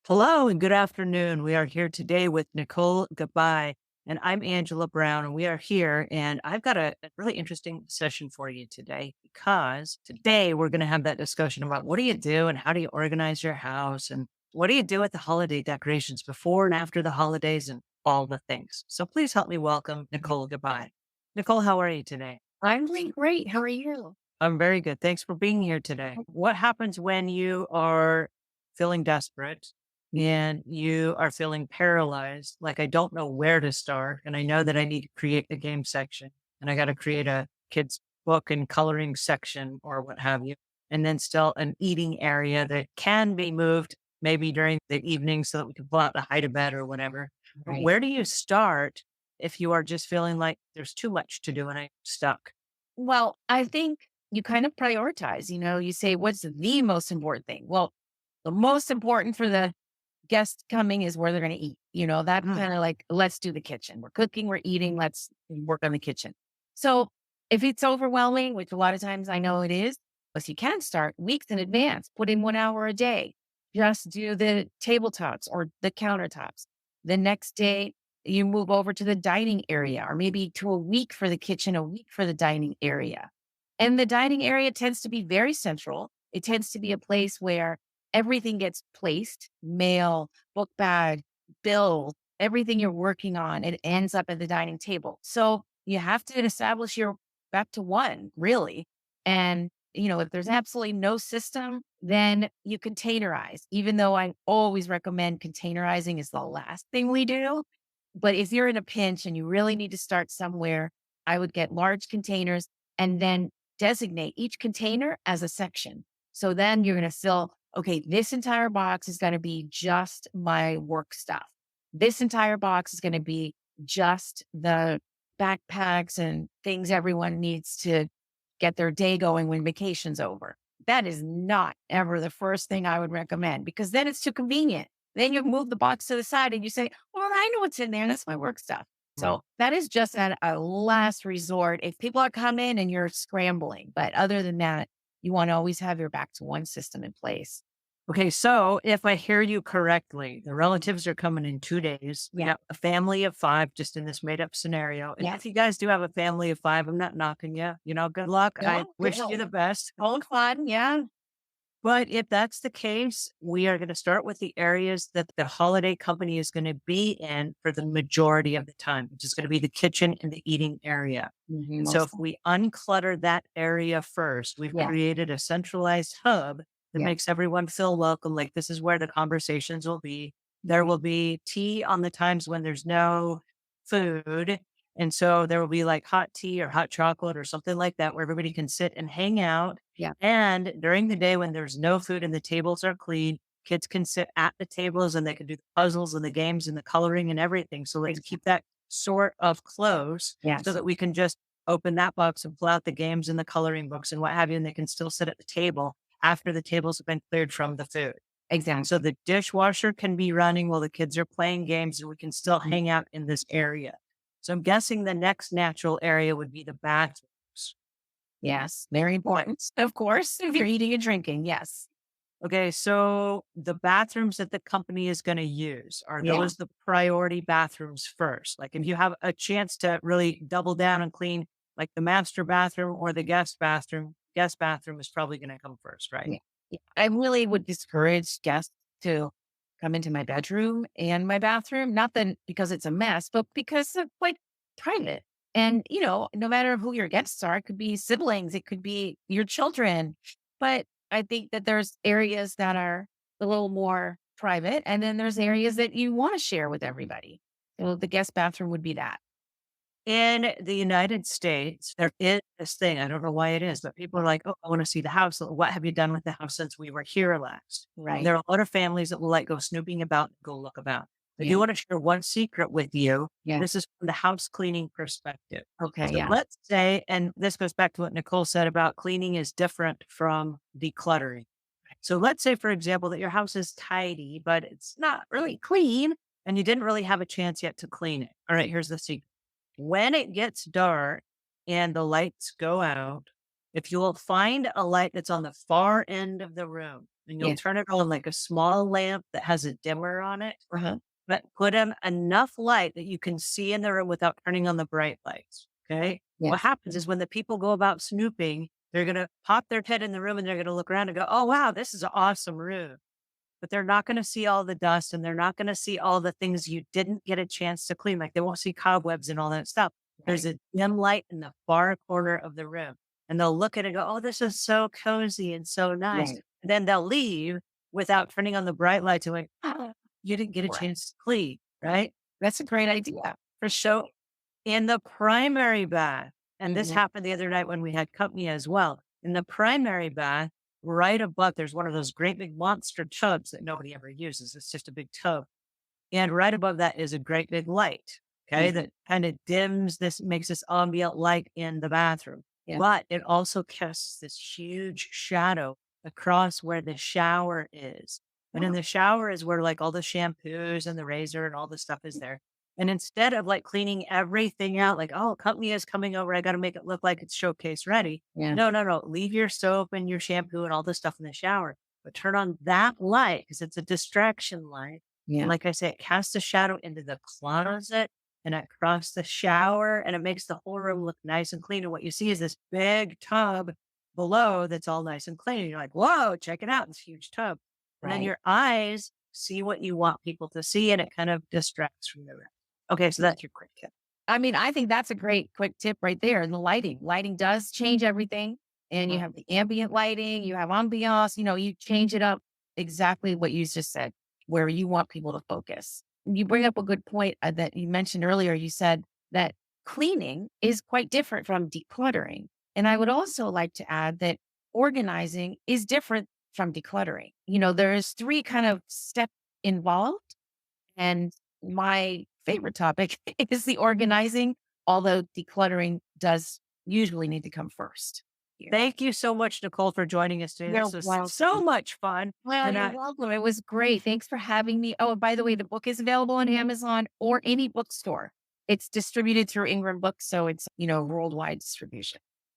Hello and good afternoon. We are here today with Nicole Gabai, and I'm Angela Brown, and we are here. And I've got a really interesting session for you today because today we're going to have that discussion about what do you do and how do you organize your house and what do you do with the holiday decorations before and after the holidays and all the things. So please help me welcome Nicole Gabai. Nicole, how are you today? I'm doing great. How are you? I'm very good. Thanks for being here today. What happens when you are feeling desperate and you are feeling paralyzed? Like, I don't know where to start. And I know that I need to create a game section and I got to create a kid's book and coloring section or what have you. And then still an eating area that can be moved maybe during the evening so that we can pull out the hide a bed or whatever. But Right. where do you start if you are just feeling like there's too much to do and I'm stuck? Well, I think you kind of prioritize, you say, what's the most important thing? Well, the most important for the guest coming is where they're going to eat. That Mm, kind of like, let's do the kitchen. We're cooking, we're eating, let's work on the kitchen. So if it's overwhelming, which a lot of times I know it is, but you can start weeks in advance, put in 1 hour a day, just do the tabletops or the countertops. The next day, you move over to the dining area, or maybe to a week for the kitchen, a week for the dining area. And the dining area tends to be very central. It tends to be a place where everything gets placed, mail, book bag, bill, everything you're working on, it ends up at the dining table. So you have to establish your back to one, really. And, if there's absolutely no system, then you containerize, even though I always recommend containerizing is the last thing we do. But if you're in a pinch and you really need to start somewhere, I would get large containers and then designate each container as a section. So then you're going to fill, okay, this entire box is going to be just my work stuff. This entire box is going to be just the backpacks and things everyone needs to get their day going when vacation's over. That is not ever the first thing I would recommend because then it's too convenient. Then you move the box to the side and you say, well, I know what's in there. That's my work stuff. mm. So that is just at a last resort if people are coming and you're scrambling. But other than that, you want to always have your back to one system in place. Okay, so if I hear you correctly, the relatives are coming in 2 days. We Yeah. got a family of five just in this made up scenario. And Yeah. if you guys do have a family of five, I'm not knocking you. Good luck. I No, wish you the best. own fun. Yeah. But if that's the case, we are going to start with the areas that the holiday company is going to be in for the majority of the time, which is going to be the kitchen and the eating area. And so if Most. we unclutter that area first, we've Yeah. created a centralized hub that Yeah. makes everyone feel welcome. Like this is where the conversations will be. There will be tea on the times when there's no food. And so there will be like hot tea or hot chocolate or something like that where everybody can sit and hang out. Yeah. And during the day when there's no food and the tables are clean, kids can sit at the tables and they can do the puzzles and the games and the coloring and everything. So let's Exactly. keep that sort of close so Yes. that we can just open that box and pull out the games and the coloring books and what have you, and they can still sit at the table after the tables have been cleared from the food. So Exactly. the dishwasher can be running while the kids are playing games and we can still Mhm. hang out in this area. So I'm guessing the next natural area would be the bathrooms. Yes. Very important. Of course, if you're eating and drinking. Yes. Okay, so the bathrooms that the company is going to use, are Yeah. those the priority bathrooms first? Like if you have a chance to really double down and clean like the master bathroom or the guest bathroom is probably going to come first, right? Yeah. Yeah. I really would discourage guests to come into my bedroom and my bathroom, not that because it's a mess, but because of like private. And, no matter who your guests are, it could be siblings, it could be your children. But I think that there's areas that are a little more private, and then there's areas that you want to share with everybody. So the guest bathroom would be that. In the United States, there is this thing, I don't know why it is, but people are like, "Oh, I wanna see the house. What have you done with the house since we were here last?" And Right. there are a lot of families that will, like, go snooping about, go look about. I Yeah. do wanna share one secret with you. Yeah. This is from the house cleaning perspective. Okay. So Yeah. let's say and this goes back to what Nicole said about cleaning is different from decluttering. So let's say, for example, that your house is tidy, but it's not really clean, and you didn't really have a chance yet to clean it. Alright, here's the secret. When it gets dark and the lights go out, if you'll find a light that's on the far end of the room and you'll Yeah. turn it on like a small lamp that has a dimmer on it, Uh-huh. but put in enough light that you can see in the room without turning on the bright lights. Okay. What Yes. happens is when the people go about snooping, they're going to pop their head in the room and they're going to look around and go, oh, wow, this is an awesome room. But they're not going to see all the dust and they're not going to see all the things you didn't get a chance to clean. Like they won't see cobwebs and all that stuff. There's Right. a dim light in the far corner of the room and they'll look at it and go, oh, this is so cozy and so nice. Right. And then they'll leave without turning on the bright lights and like, ah, you didn't get a Right. chance to clean, right? That's a great idea for So sure. in the primary bath, and this Mhm. happened the other night when we had company as well. In the primary bath, right above, there's one of those great big monster tubs that nobody ever uses. It's just a big tub. And right above that is a great big light. Okay. Yeah. That kind of dims this, makes this ambient light in the bathroom. Yeah. But it also casts this huge shadow across where the shower is. And in Wow. the shower is where like all the shampoos and the razor and all the stuff is there. And instead of like cleaning everything out, like, oh, company is coming over, I got to make it look like it's showcase ready. Yeah. No, no, no. Leave your soap and your shampoo and all the stuff in the shower, but turn on that light because it's a distraction light. And Yeah. like I said, it casts a shadow into the closet and across the shower, and it makes the whole room look nice and clean. And what you see is this big tub below that's all nice and clean. And you're like, whoa, check it out, this huge tub. And then Right. your eyes see what you want people to see, and it kind of distracts from the rest. Okay, so that's your quick tip. I mean, I think that's a great quick tip right there. And the lighting. Lighting does change everything. And you Mhm. have the ambient lighting, you have ambiance, you change it up exactly what you just said, where you want people to focus. You bring up a good point that you mentioned earlier. You said that cleaning is quite different from decluttering. And I would also like to add that organizing is different from decluttering. There's three kind of steps involved. And my favorite topic is the organizing, although decluttering does usually need to come first here. Thank you so much, Nicole, for joining us today. You're This was so welcome. much fun. Well, And you're welcome. It was great. Thanks for having me. Oh, and by the way, the book is available on Amazon or any bookstore. It's distributed through Ingram Books, so it's, worldwide distribution.